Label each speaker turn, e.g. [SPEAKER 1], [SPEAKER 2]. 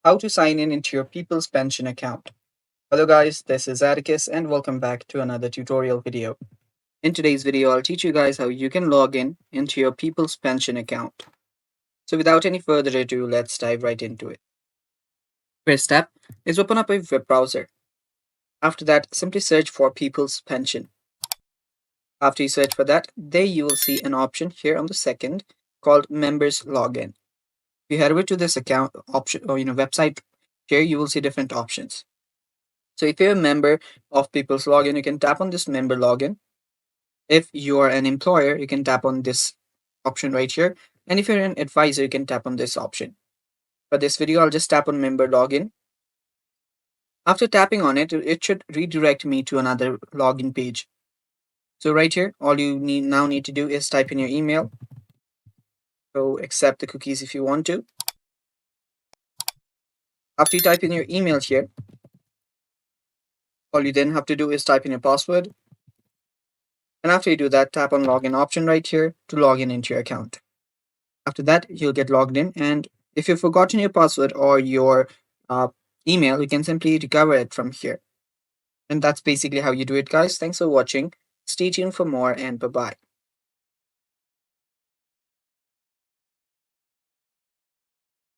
[SPEAKER 1] How to sign in into your People's Pension account. Hello guys, this is Atticus and welcome back to another tutorial video. In today's video, I'll teach you guys how you can log in into your People's Pension account. So without any further ado, let's dive right into it. First step is open up a web browser. After that, simply search for People's Pension. After you search for that, there you will see an option here on the second called Members Login. If you head over to this account option or website, here you will see different options. So if you're a member of People's Login, you can tap on this member login. If you are an employer, you can tap on this option right here. And if you're an advisor, you can tap on this option. For this video, I'll just tap on member login. After tapping on it, it should redirect me to another login page. So right here, all you now need to do is type in your email. So accept the cookies if you want to. After you type in your email here, all you then have to do is type in your password. And after you do that, tap on login option right here to log in into your account. After that, you'll get logged in. And if you've forgotten your password or your email, you can simply recover it from here. And that's basically how you do it, guys. Thanks for watching. Stay tuned for more and bye bye.